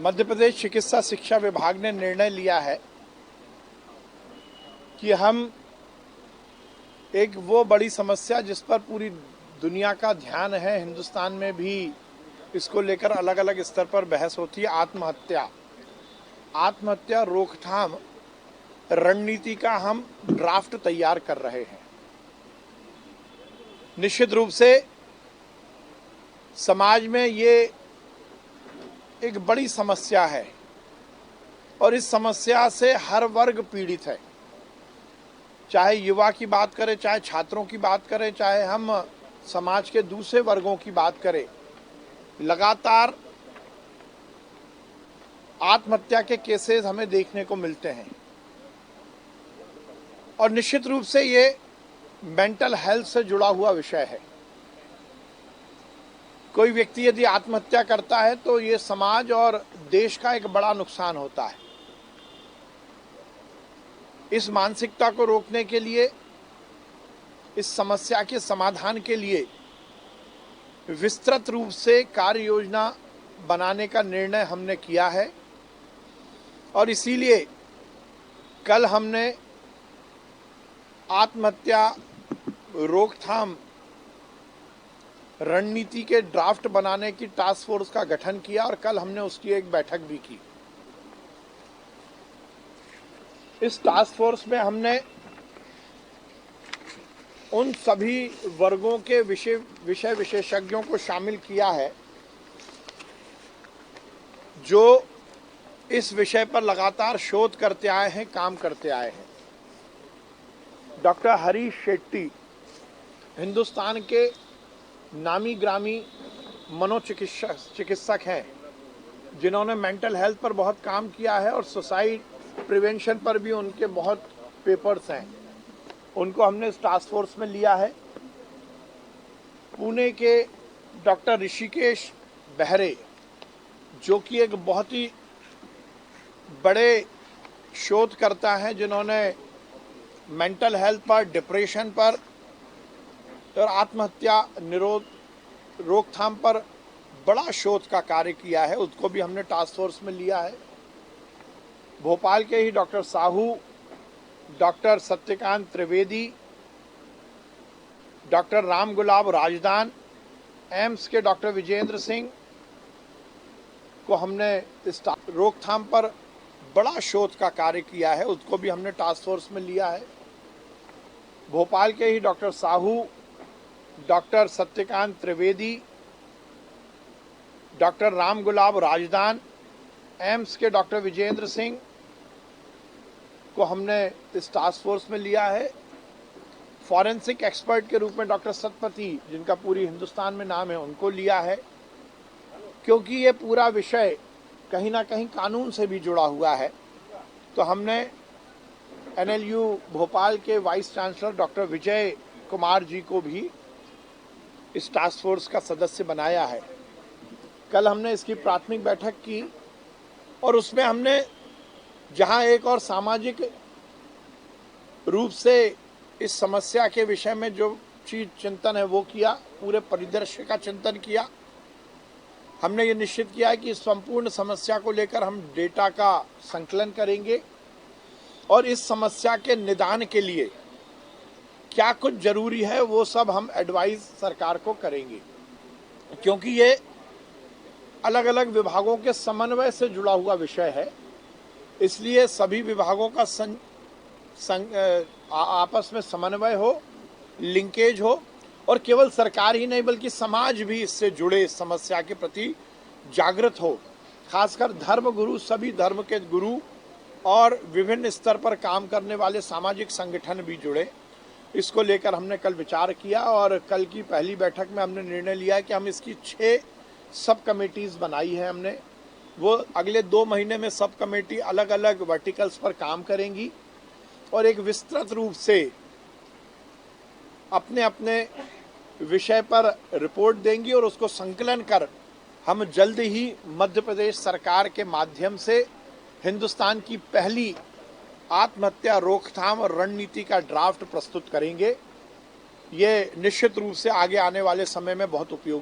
मध्य प्रदेश चिकित्सा शिक्षा विभाग ने निर्णय लिया है कि हम एक वो बड़ी समस्या जिस पर पूरी दुनिया का ध्यान है, हिंदुस्तान में भी इसको लेकर अलग अलग स्तर पर बहस होती है, आत्महत्या रोकथाम रणनीति का हम ड्राफ्ट तैयार कर रहे हैं। निश्चित रूप से समाज में ये एक बड़ी समस्या है और इस समस्या से हर वर्ग पीड़ित है, चाहे युवा की बात करें, चाहे छात्रों की बात करें, चाहे हम समाज के दूसरे वर्गों की बात करें। लगातार आत्महत्या के केसेस हमें देखने को मिलते हैं और निश्चित रूप से ये मेंटल हेल्थ से जुड़ा हुआ विषय है। कोई व्यक्ति यदि आत्महत्या करता है तो ये समाज और देश का एक बड़ा नुकसान होता है। इस मानसिकता को रोकने के लिए, इस समस्या के समाधान के लिए विस्तृत रूप से कार्य योजना बनाने का निर्णय हमने किया है और इसीलिए कल हमने आत्महत्या रोकथाम रणनीति के ड्राफ्ट बनाने की टास्क फोर्स का गठन किया और कल हमने उसकी एक बैठक भी की। इस टास्क फोर्स में हमने उन सभी वर्गों के विषय विशेषज्ञों को शामिल किया है जो इस विषय पर लगातार शोध करते आए हैं, काम करते आए हैं। डॉक्टर हरीश शेट्टी हिंदुस्तान के नामी ग्रामी मनोचिकित्सक हैं जिन्होंने मेंटल हेल्थ पर बहुत काम किया है और सुसाइड प्रिवेंशन पर भी उनके बहुत पेपर्स हैं। उनको हमने इस टास्क फोर्स में लिया है। पुणे के डॉक्टर ऋषिकेश बहरे जो कि एक बहुत ही बड़े शोधकर्ता हैं जिन्होंने मेंटल हेल्थ पर, डिप्रेशन पर और आत्महत्या रोकथाम पर बड़ा शोध का कार्य किया है, उसको भी हमने टास्क फोर्स में लिया है। भोपाल के ही doctor Sahu, doctor Satyakant Trivedi, doctor Ram Gulab Rajdan, AIIMS के डॉक्टर विजेंद्र सिंह को हमने इस रोकथाम पर बड़ा शोध का कार्य किया है, उसको भी हमने टास्क फोर्स में लिया है। भोपाल के ही doctor Sahu, doctor Satyakant Trivedi, doctor Ram Gulab Rajdan, AIIMS के डॉक्टर विजेंद्र सिंह को हमने इस टास्क फोर्स में लिया है। फॉरेंसिक एक्सपर्ट के रूप में डॉक्टर सतपथी, जिनका पूरी हिंदुस्तान में नाम है, उनको लिया है क्योंकि ये पूरा विषय कहीं ना कहीं कानून से भी जुड़ा हुआ है। तो हमने NLU भोपाल के vice chancellor doctor Vijay Kumar ji को भी इस टास्क फोर्स का सदस्य बनाया है। कल हमने इसकी प्राथमिक बैठक की और उसमें हमने जहां एक और सामाजिक रूप से इस समस्या के विषय में जो चीज चिंतन है वो किया, पूरे परिदृश्य का चिंतन किया। हमने ये निश्चित किया है कि इस संपूर्ण समस्या को लेकर हम डेटा का संकलन करेंगे और इस समस्या के निदान के लिए क्या कुछ जरूरी है वो सब हम एडवाइस सरकार को करेंगे, क्योंकि ये अलग अलग विभागों के समन्वय से जुड़ा हुआ विषय है। इसलिए सभी विभागों का आपस में समन्वय हो, लिंकेज हो और केवल सरकार ही नहीं बल्कि समाज भी इससे जुड़े, इस समस्या के प्रति जागृत हो। खासकर धर्म गुरु, सभी धर्म के गुरु और विभिन्न स्तर पर काम करने वाले सामाजिक संगठन भी जुड़े। इसको लेकर हमने कल विचार किया और कल की पहली बैठक में हमने निर्णय लिया है कि हम इसकी 6 सब कमेटीज बनाई है हमने। वो अगले 2 महीने में सब कमेटी अलग अलग वर्टिकल्स पर काम करेंगी और एक विस्तृत रूप से अपने अपने विषय पर रिपोर्ट देंगी और उसको संकलन कर हम जल्द ही मध्य प्रदेश सरकार के माध्यम से हिंदुस्तान की पहली आत्महत्या रोकथाम और रणनीति का ड्राफ्ट प्रस्तुत करेंगे। ये निश्चित रूप से आगे आने वाले समय में बहुत उपयोगी